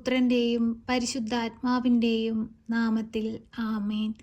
പുത്രൻ്റെയും പരിശുദ്ധാത്മാവിൻ്റെയും നാമത്തിൽ ആമേൻ.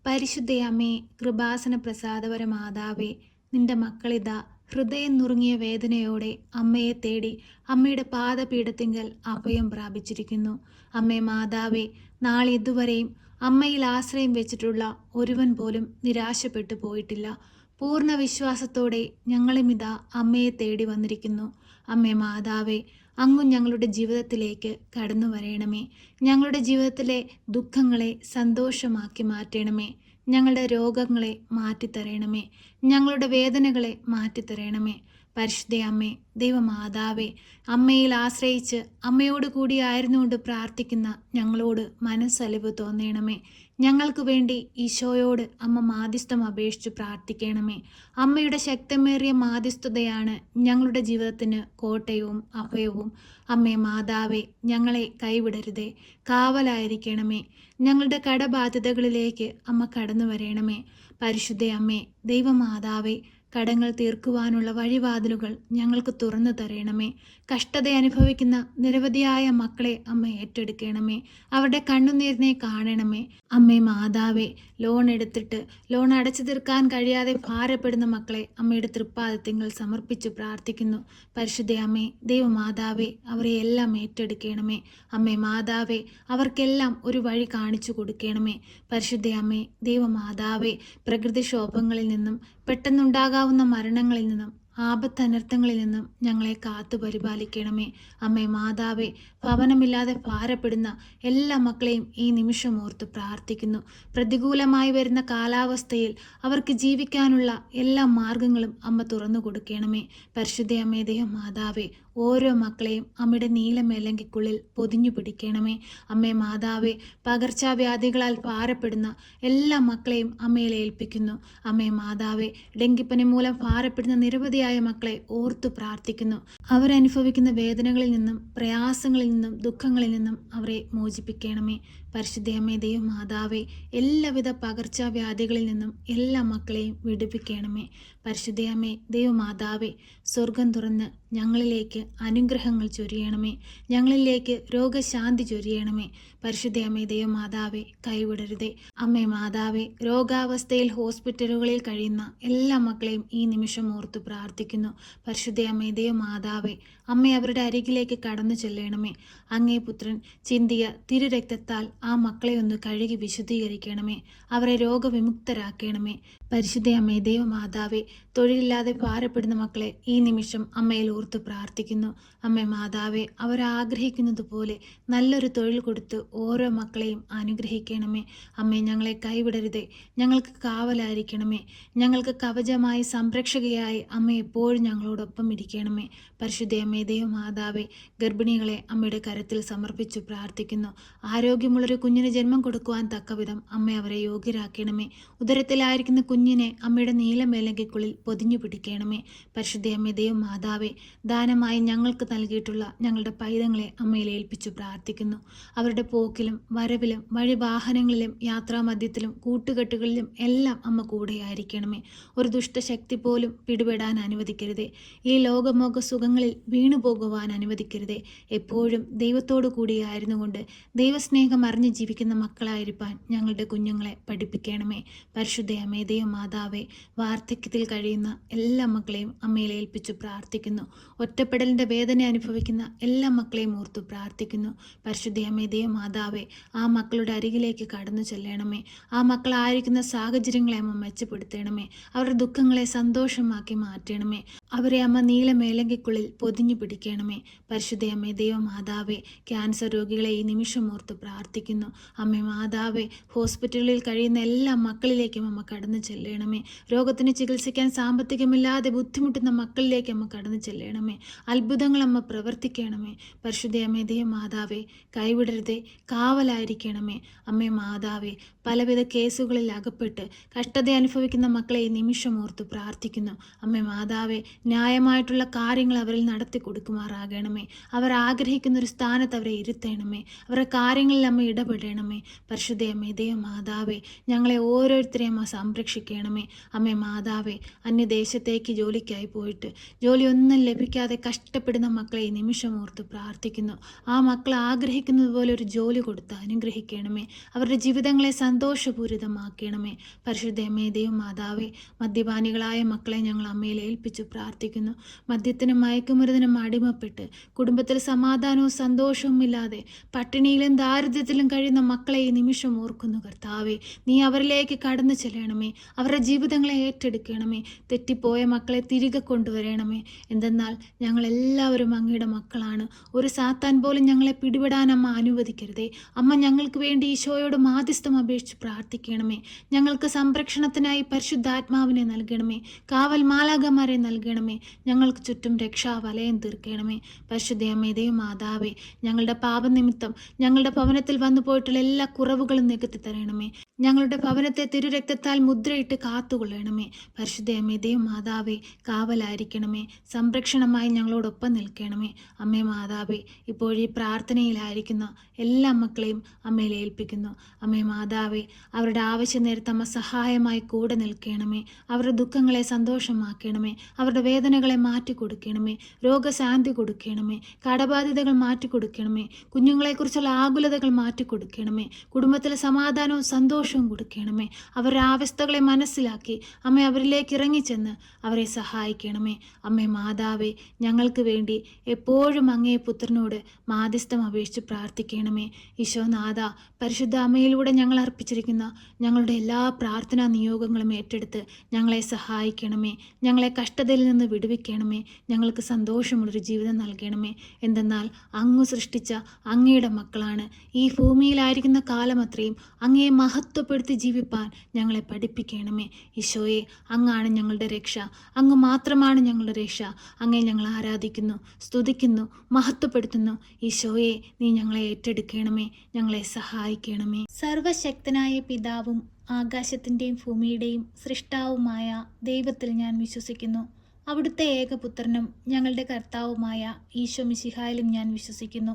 പരിശുദ്ധയമ്മേ, കൃപാസന പ്രസാദപര മാതാവേ, നിന്റെ മക്കളിതാ ഹൃദയം നുറുങ്ങിയ വേദനയോടെ അമ്മയെ തേടി അമ്മയുടെ പാദപീഠത്തിങ്കൽ അഭയം പ്രാപിച്ചിരിക്കുന്നു. അമ്മേ മാതാവേ, നാളെ ഇതുവരെയും അമ്മയിൽ ആശ്രയം വെച്ചിട്ടുള്ള ഒരുവൻ പോലും നിരാശപ്പെട്ടു പോയിട്ടില്ല. പൂർണ്ണ വിശ്വാസത്തോടെ ഞങ്ങളുമിതാ അമ്മയെ തേടി വന്നിരിക്കുന്നു. അമ്മേ മാതാവേ, അങ്ങ് ഞങ്ങളുടെ ജീവിതത്തിലേക്ക് കടന്നു വരയണമേ. ഞങ്ങളുടെ ജീവിതത്തിലെ ദുഃഖങ്ങളെ സന്തോഷമാക്കി മാറ്റണമേ. ഞങ്ങളുടെ രോഗങ്ങളെ മാറ്റിത്തരയണമേ. ഞങ്ങളുടെ വേദനകളെ മാറ്റിത്തരയണമേ. പരിശുദ്ധ അമ്മേ, ദൈവമാതാവേ, അമ്മയിൽ ആശ്രയിച്ച് അമ്മയോട് കൂടി ആയിരുന്നുകൊണ്ട് പ്രാർത്ഥിക്കുന്ന ഞങ്ങളോട് മനസ്സലിവ് തോന്നണമേ. ഞങ്ങൾക്ക് വേണ്ടി ഈശോയോട് അമ്മ മാധ്യസ്ഥം അപേക്ഷിച്ച് പ്രാർത്ഥിക്കണമേ. അമ്മയുടെ ശക്തമേറിയ മാധ്യസ്ഥതയാണ് ഞങ്ങളുടെ ജീവിതത്തിന് കോട്ടയവും അഭയവും. അമ്മേ മാതാവേ, ഞങ്ങളെ കൈവിടരുതേ, കാവലായിരിക്കണമേ. ഞങ്ങളുടെ കടബാധ്യതകളിലേക്ക് അമ്മ കടന്നു വരയണമേ. പരിശുദ്ധ അമ്മേ, ദൈവമാതാവേ, കടങ്ങൾ തീർക്കുവാനുള്ള വഴിവാതിലുകൾ ഞങ്ങൾക്ക് തുറന്നു തരയണമേ. കഷ്ടത അനുഭവിക്കുന്ന നിരവധിയായ മക്കളെ അമ്മ ഏറ്റെടുക്കണമേ. അവരുടെ കണ്ണുനീരിനെ കാണണമേ. അമ്മേ മാതാവേ, ലോൺ എടുത്തിട്ട് ലോൺ അടച്ചു തീർക്കാൻ കഴിയാതെ ഭാരപ്പെടുന്ന മക്കളെ അമ്മയുടെ തൃപ്പാദത്തിങ്ങൾ സമർപ്പിച്ച് പ്രാർത്ഥിക്കുന്നു. പരിശുദ്ധ അമ്മേ, ദൈവമാതാവേ, അവരെ എല്ലാം ഏറ്റെടുക്കണമേ. അമ്മേ മാതാവേ, അവർക്കെല്ലാം ഒരു വഴി കാണിച്ചു കൊടുക്കണമേ. പരിശുദ്ധ അമ്മേ, ദൈവമാതാവേ, പ്രകൃതിക്ഷോഭങ്ങളിൽ നിന്നും പെട്ടെന്നുണ്ടാകാവുന്ന മരണങ്ങളിൽ നിന്നും ആപത്തനർത്ഥങ്ങളിൽ നിന്നും ഞങ്ങളെ കാത്തു പരിപാലിക്കണമേ. അമ്മേ മാതാവേ, ഭവനമില്ലാതെ ഭാരപ്പെടുന്ന എല്ലാ മക്കളെയും ഈ നിമിഷം ഓർത്ത് പ്രാർത്ഥിക്കുന്നു. പ്രതികൂലമായി വരുന്ന കാലാവസ്ഥയിൽ അവർക്ക് ജീവിക്കാനുള്ള എല്ലാ മാർഗങ്ങളും അമ്മ തുറന്നു കൊടുക്കണമേ. പരിശുദ്ധ അമ്മേ, ദൈവമാതാവേ, ഓരോ മക്കളെയും അമ്മയുടെ നീലമേലങ്കിക്കുള്ളിൽ പൊതിഞ്ഞു പിടിക്കണമേ. അമ്മേ മാതാവേ, പകർച്ചവ്യാധികളാൽ ഭാരപ്പെടുന്ന എല്ലാ മക്കളെയും അമ്മയിൽ ഏൽപ്പിക്കുന്നു. അമ്മേ മാതാവേ, ഡെങ്കിപ്പനി മൂലം ഭാരപ്പെടുന്ന നിരവധിയായ മക്കളെ ഓർത്തു പ്രാർത്ഥിക്കുന്നു. അവരനുഭവിക്കുന്ന വേദനകളിൽ നിന്നും പ്രയാസങ്ങളിൽ നിന്നും ദുഃഖങ്ങളിൽ നിന്നും അവരെ മോചിപ്പിക്കണമേ. പരിശുദ്ധയമ്മേ, ദൈവമാതാവേ, എല്ലാവിധ പകർച്ചവ്യാധികളിൽ നിന്നും എല്ലാ മക്കളെയും വിടുവിക്കണമേ. പരിശുദ്ധയമ്മേ, ദൈവമാതാവേ, സ്വർഗം തുറന്ന് ഞങ്ങളിലേക്ക് അനുഗ്രഹങ്ങൾ ചൊരിയണമേ. ഞങ്ങളിലേക്ക് രോഗശാന്തി ചൊരിയണമേ. പരിശുദ്ധയമ്മേ, ദൈവമാതാവേ, കൈവിടരുതേ. അമ്മേ മാതാവേ, രോഗാവസ്ഥയിൽ ഹോസ്പിറ്റലുകളിൽ കഴിയുന്ന എല്ലാ മക്കളെയും ഈ നിമിഷം ഓർത്ത് പ്രാർത്ഥിക്കുന്നു. പരിശുദ്ധയമ്മേ, ദൈവമാതാവേ, അമ്മ അവരുടെ അരികിലേക്ക് കടന്നു ചെല്ലണമേ. അങ്ങേ പുത്രൻ ചിന്തിയ തിരുരക്തത്താൽ ആ മക്കളെ ഒന്ന് കഴുകി വിശുദ്ധീകരിക്കണമേ. അവരെ രോഗവിമുക്തരാക്കണമേ. പരിശുദ്ധയമ്മേ, ദൈവമാതാവേ, തൊഴിലില്ലാതെ ഭാരപ്പെടുന്ന മക്കളെ ഈ നിമിഷം അമ്മയിൽ ഓർത്ത് പ്രാർത്ഥിക്കുന്നു. അമ്മേ മാതാവേ, അവരാഗ്രഹിക്കുന്നത് പോലെ നല്ലൊരു തൊഴിൽ കൊടുത്ത് ഓരോ മക്കളെയും അനുഗ്രഹിക്കണമേ. അമ്മേ, ഞങ്ങളെ കൈവിടരുതേ. ഞങ്ങൾക്ക് കാവലായിരിക്കണമേ. ഞങ്ങൾക്ക് കവചമായി സംരക്ഷകയായി അമ്മ എപ്പോഴും ഞങ്ങളോടൊപ്പം ഇരിക്കണമേ. പരിശുദ്ധയമ്മേ, ദൈവമാതാവേ, ഗർഭിണികളെ അമ്മയുടെ കരത്തിൽ സമർപ്പിച്ചു പ്രാർത്ഥിക്കുന്നു. ആരോഗ്യമുള്ളൊരു കുഞ്ഞിന് ജന്മം കൊടുക്കുവാൻ തക്കവിധം അമ്മ അവരെ യോഗ്യരാക്കണമേ. ഉദരത്തിലായിരിക്കുന്ന കുഞ്ഞിനെ അമ്മയുടെ നീലമേലങ്കിക്കുള്ളിൽ പൊതിഞ്ഞു പിടിക്കണമേ. പരിശുദ്ധയമ്മേ, ദൈവമാതാവേ, ദാനമായി ഞങ്ങൾക്ക് നൽകിയിട്ടുള്ള ഞങ്ങളുടെ പൈതങ്ങളെ അമ്മയിൽ ഏൽപ്പിച്ചു പ്രാർത്ഥിക്കുന്നു. അവരുടെ പോക്കിലും വരവിലും വഴിവാഹനങ്ങളിലും യാത്രാമധ്യത്തിലും കൂട്ടുകെട്ടുകളിലും എല്ലാം അമ്മ കൂടെയായിരിക്കണമേ. ഒരു ദുഷ്ടശക്തി പോലും പിടിപെടാൻ അനുവദിക്കരുതേ. ഈ ലോകമോഹ സുഖങ്ങളിൽ വീണുപോകുവാൻ അനുവദിക്കരുതേ. എപ്പോഴും ദൈവത്തോടു കൂടിയായിരുന്നു കൊണ്ട് ദൈവസ്നേഹം അറിഞ്ഞ് ജീവിക്കുന്ന മക്കളായിരിക്കാൻ ഞങ്ങളുടെ കുഞ്ഞുങ്ങളെ പഠിപ്പിക്കണമേ. പരിശുദ്ധയമ്മേ, ദൈവമാതാവേ, വാർദ്ധക്യത്തിൽ കഴിയുന്ന എല്ലാ മക്കളെയും അമ്മയിൽ ഏൽപ്പിച്ചു പ്രാർത്ഥിക്കുന്നു. ഒറ്റപ്പെടലിൻ്റെ വേദന അനുഭവിക്കുന്ന എല്ലാ മക്കളെയും ഓർത്തു പ്രാർത്ഥിക്കുന്നു. പരിശുദ്ധയമ്മേ, ദൈവമാതാവേ, ആ മക്കളുടെ അരികിലേക്ക് കടന്നു ചെല്ലണമേ. ആ മക്കളായിരിക്കുന്ന സാഹചര്യങ്ങളെ അമ്മ മെച്ചപ്പെടുത്തണമേ. അവരുടെ ദുഃഖങ്ങളെ സന്തോഷമാക്കി മാറ്റണമേ. അവരെ അമ്മ നീലമേലങ്കിക്കുള്ളിൽ പൊതിഞ്ഞു പിടിക്കണമേ. പരിശുദ്ധയമ്മേ, ദൈവമാതാവേ, ക്യാൻസർ രോഗികളെ ഈ നിമിഷം ഓർത്ത് പ്രാർത്ഥിക്കുന്നു. അമ്മേ മാതാവേ, ഹോസ്പിറ്റലുകളിൽ കഴിയുന്ന എല്ലാ മക്കളിലേക്കും അമ്മ കടന്നു ചെല്ലണമേ. രോഗത്തിന് ചികിത്സിക്കാൻ സാമ്പത്തികമില്ലാതെ ബുദ്ധിമുട്ടുന്ന മക്കളിലേക്ക് അമ്മ കടന്നു ചെല്ലണമേ. അത്ഭുതങ്ങൾ അമ്മ പ്രവർത്തിക്കണമേ. പരിശുദ്ധയമ്മേ, ദൈവമാതാവേ, കൈവിടരുതേ, കാവലായിരിക്കണമേ. അമ്മേ മാതാവേ, പലവിധ കേസുകളിൽ അകപ്പെട്ട് കഷ്ടത അനുഭവിക്കുന്ന മക്കളെ ഈ നിമിഷം ഓർത്ത് പ്രാർത്ഥിക്കുന്നു. അമ്മേ മാതാവേ, മാതാവേ, ന്യായമായിട്ടുള്ള കാര്യങ്ങൾ അവരിൽ നടത്തി കൊടുക്കുമാറാകണമേ. അവർ ആഗ്രഹിക്കുന്ന ഒരു സ്ഥാനത്ത് അവരെ ഇരുത്തണമേ. അവരുടെ കാര്യങ്ങളിൽ അമ്മ ഇടപെടണമേ. പരിശുദ്ധ അമ്മേ, മാതാവേ, ഞങ്ങളെ ഓരോരുത്തരെയും അമ്മ സംരക്ഷിക്കണമേ. അമ്മേ മാതാവേ, അന്യദേശത്തേക്ക് ജോലിക്കായി പോയിട്ട് ജോലിയൊന്നും ലഭിക്കാതെ കഷ്ടപ്പെടുന്ന മക്കളെ ഈ നിമിഷം ഓർത്ത് പ്രാർത്ഥിക്കുന്നു. ആ മക്കൾ ആഗ്രഹിക്കുന്നത് പോലെ ഒരു ജോലി കൊടുത്ത് അനുഗ്രഹിക്കണമേ. അവരുടെ ജീവിതങ്ങളെ സന്തോഷപൂരിതമാക്കണമേ. പരിശുദ്ധ അമ്മേ, മാതാവേ, മദ്യപാനികളായ മക്കളെ ഞങ്ങൾ അമ്മയിൽ ഏൽപ്പിച്ചു പ്രാർത്ഥിക്കുന്നു. മദ്യത്തിനും മയക്കുമരുന്നിനും അടിമപ്പെട്ട് കുടുംബത്തിൽ സമാധാനവും സന്തോഷവും ഇല്ലാതെ പട്ടിണിയിലും ദാരിദ്ര്യത്തിലും കഴിയുന്ന മക്കളെ ഈ നിമിഷം ഓർക്കുന്നു. കർത്താവേ, നീ അവരിലേക്ക് കടന്നു ചെല്ലണമേ. അവരുടെ ജീവിതങ്ങളെ ഏറ്റെടുക്കണമേ. തെറ്റിപ്പോയ മക്കളെ തിരികെ കൊണ്ടുവരണമേ. എന്തെന്നാൽ ഞങ്ങളെല്ലാവരും അങ്ങയുടെ മക്കളാണ്. ഒരു സാത്താൻ പോലും ഞങ്ങളെ പിടിപെടാൻ അമ്മ അനുവദിക്കരുതേ. അമ്മ ഞങ്ങൾക്ക് വേണ്ടി ഈശോയോട് മാധ്യസ്ഥം അപേക്ഷിച്ച് പ്രാർത്ഥിക്കണമേ. ഞങ്ങൾക്ക് സംരക്ഷണത്തിനായി പരിശുദ്ധാത്മാവിനെ നൽകണമേ. കാവൽ മാലാഖമാരെ നൽകണമേ. ഞങ്ങൾക്ക് ചുറ്റും രക്ഷാവലയം തീർക്കണമേ. പരിശുദ്ധ അമ്മേ, മാതാവേ, ഞങ്ങളുടെ പാപനിമിത്തം ഞങ്ങളുടെ ഭവനത്തിൽ വന്നു പോയിട്ടുള്ള എല്ലാ കുറവുകളും നികത്തി തരണമേ. ഞങ്ങളുടെ ഭവനത്തെ തിരുരക്തത്താൽ മുദ്രയിട്ട് കാത്തുകൊള്ളണമേ. പരിശുദ്ധ അമ്മേ, മാതാവേ, കാവലായിരിക്കണമേ. സംരക്ഷണമായി ഞങ്ങളോടൊപ്പം നിൽക്കണമേ. അമ്മേ മാതാവേ, ഇപ്പോഴീ പ്രാർത്ഥനയിലായിരിക്കുന്ന എല്ലാ മക്കളെയും അമ്മയിൽ ഏൽപ്പിക്കുന്നു. അമ്മേ മാതാവേ, അവരുടെ ആവശ്യ നേരത്ത് അമ്മ സഹായമായി കൂടെ നിൽക്കണമേ. അവരുടെ ദുഃഖങ്ങളെ സന്തോഷമാക്കണമേ. അവരുടെ വേദനകളെ മാറ്റിക്കൊടുക്കണമേ. രോഗശാന്തി കൊടുക്കണമേ. കടബാധ്യതകൾ മാറ്റിക്കൊടുക്കണമേ. കുഞ്ഞുങ്ങളെക്കുറിച്ചുള്ള ആകുലതകൾ മാറ്റിക്കൊടുക്കണമേ. കുടുംബത്തിലെ സമാധാനവും സന്തോഷവും കൊടുക്കണമേ. അവരുടെ അവസ്ഥകളെ മനസ്സിലാക്കി അമ്മ അവരിലേക്ക് ഇറങ്ങിച്ചെന്ന് അവരെ സഹായിക്കണമേ. അമ്മേ മാതാവേ, ഞങ്ങൾക്ക് വേണ്ടി എപ്പോഴും അങ്ങേ പുത്രനോട് മാധ്യസ്ഥം അപേക്ഷിച്ച് പ്രാർത്ഥിക്കണമേ. ഈശോനാഥ, പരിശുദ്ധ അമ്മയിലൂടെ ഞങ്ങൾ അർപ്പിച്ചിരിക്കുന്ന ഞങ്ങളുടെ എല്ലാ പ്രാർത്ഥനാ നിയോഗങ്ങളും ഏറ്റെടുത്ത് ഞങ്ങളെ സഹായിക്കണമേ. ഞങ്ങളെ കഷ്ടതയിൽ നിന്ന് വിടുവിക്കണമേ. ഞങ്ങൾക്ക് സന്തോഷമുള്ളൊരു ജീവിതം നൽകണമേ. എന്തെന്നാൽ അങ്ങ് സൃഷ്ടിച്ച അങ്ങയുടെ മക്കളാണ്. ഈ ഭൂമിയിലായിരിക്കുന്ന കാലമത്രയും അങ്ങയെ മഹത്വപ്പെടുത്തി ജീവിപ്പാൻ ഞങ്ങളെ പഠിപ്പിക്കണമേ. ഈശോയെ, അങ്ങാണ് ഞങ്ങളുടെ രക്ഷ. അങ്ങ് മാത്രമാണ് ഞങ്ങളുടെ രക്ഷ. അങ്ങയെ ഞങ്ങൾ ആരാധിക്കുന്നു, സ്തുതിക്കുന്നു, മഹത്വപ്പെടുത്തുന്നു. ഈശോയെ, നീ ഞങ്ങളെ ഏറ്റെടുക്കണമേ. ഞങ്ങളെ സഹായിക്കണമേ. സർവശക്തനായ പിതാവും ആകാശത്തിൻ്റെയും ഭൂമിയുടെയും സൃഷ്ടാവുമായ ദൈവത്തിൽ ഞാൻ വിശ്വസിക്കുന്നു. അവിടുത്തെ ഏകപുത്രനും ഞങ്ങളുടെ കർത്താവുമായ ഈശോ മിശിഹായിലും ഞാൻ വിശ്വസിക്കുന്നു.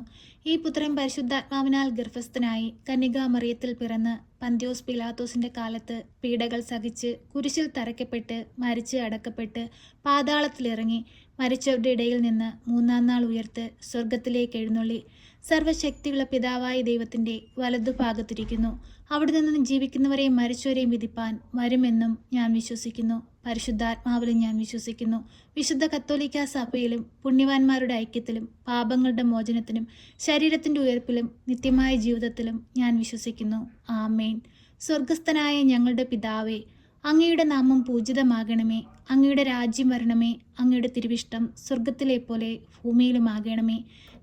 ഈ പുത്രൻ പരിശുദ്ധാത്മാവിനാൽ ഗർഭസ്ഥനായി കന്യകാമറിയത്തിൽ പിറന്ന് പന്ത്യോസ് പിലാത്തോസിൻ്റെ കാലത്ത് പീഡകൾ സഹിച്ച് കുരിശിൽ തറയ്ക്കപ്പെട്ട് മരിച്ച് അടക്കപ്പെട്ട് പാതാളത്തിലിറങ്ങി മരിച്ചവരുടെ ഇടയിൽ നിന്ന് മൂന്നാം നാൾ ഉയർത്ത് സ്വർഗത്തിലേക്ക് എഴുന്നള്ളി സർവശക്തിയുള്ള പിതാവായ ദൈവത്തിൻ്റെ വലതുഭാഗത്തിരിക്കുന്നു. അവിടെ നിന്നും ജീവിക്കുന്നവരെയും മരിച്ചവരെയും വിധിപ്പാൻ വരുമെന്നും ഞാൻ വിശ്വസിക്കുന്നു. പരിശുദ്ധാത്മാവിലും ഞാൻ വിശ്വസിക്കുന്നു. വിശുദ്ധ കത്തോലിക്കാ സഭയിലും പുണ്യവാന്മാരുടെ ഐക്യത്തിലും പാപങ്ങളുടെ മോചനത്തിനും ശരീരത്തിൻ്റെ ഉയർപ്പിലും നിത്യമായ ജീവിതത്തിലും ഞാൻ വിശ്വസിക്കുന്നു. ആമേൻ. സ്വർഗസ്ഥനായ ഞങ്ങളുടെ പിതാവേ, അങ്ങയുടെ നാമം പൂജിതമാകണമേ. അങ്ങയുടെ രാജ്യം വരണമേ. അങ്ങയുടെ തിരുവിഷ്ടം സ്വർഗത്തിലെ പോലെ ഭൂമിയിലുമാകണമേ.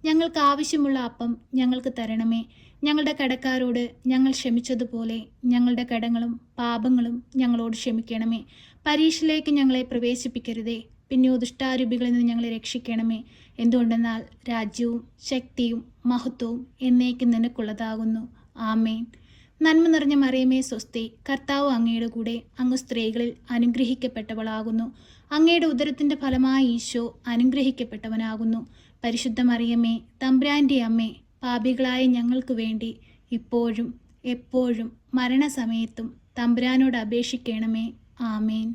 ഞങ്ങൾക്ക് ആവശ്യമുള്ള അപ്പം ഞങ്ങൾക്ക് തരണമേ. ഞങ്ങളുടെ കടക്കാരോട് ഞങ്ങൾ ക്ഷമിച്ചതുപോലെ ഞങ്ങളുടെ കടങ്ങളും പാപങ്ങളും ഞങ്ങളോട് ക്ഷമിക്കണമേ. പരീക്ഷയിലേക്ക് ഞങ്ങളെ പ്രവേശിപ്പിക്കരുതേ, പിന്നെയോ ദുഷ്ടാരൂപികളിൽ നിന്ന് ഞങ്ങളെ രക്ഷിക്കണമേ. എന്തുകൊണ്ടെന്നാൽ രാജ്യവും ശക്തിയും മഹത്വവും എന്നേക്കും നിനക്കുള്ളതാകുന്നു. ആമേൻ. നന്മ നിറഞ്ഞ മറിയമേ സ്വസ്തി, കർത്താവ് അങ്ങയുടെ കൂടെ, അങ്ങ് സ്ത്രീകളിൽ അനുഗ്രഹിക്കപ്പെട്ടവളാകുന്നു. അങ്ങയുടെ ഉദരത്തിൻ്റെ ഫലമായ ഈശോ അനുഗ്രഹിക്കപ്പെട്ടവനാകുന്നു. പരിശുദ്ധ മറിയമേ, തമ്പുരാൻ്റെ അമ്മേ, പാപികളായ ഞങ്ങൾക്ക് വേണ്ടി ഇപ്പോഴും എപ്പോഴും മരണസമയത്തും തമ്പുരാനോട് അപേക്ഷിക്കണമേ. ആമേൻ.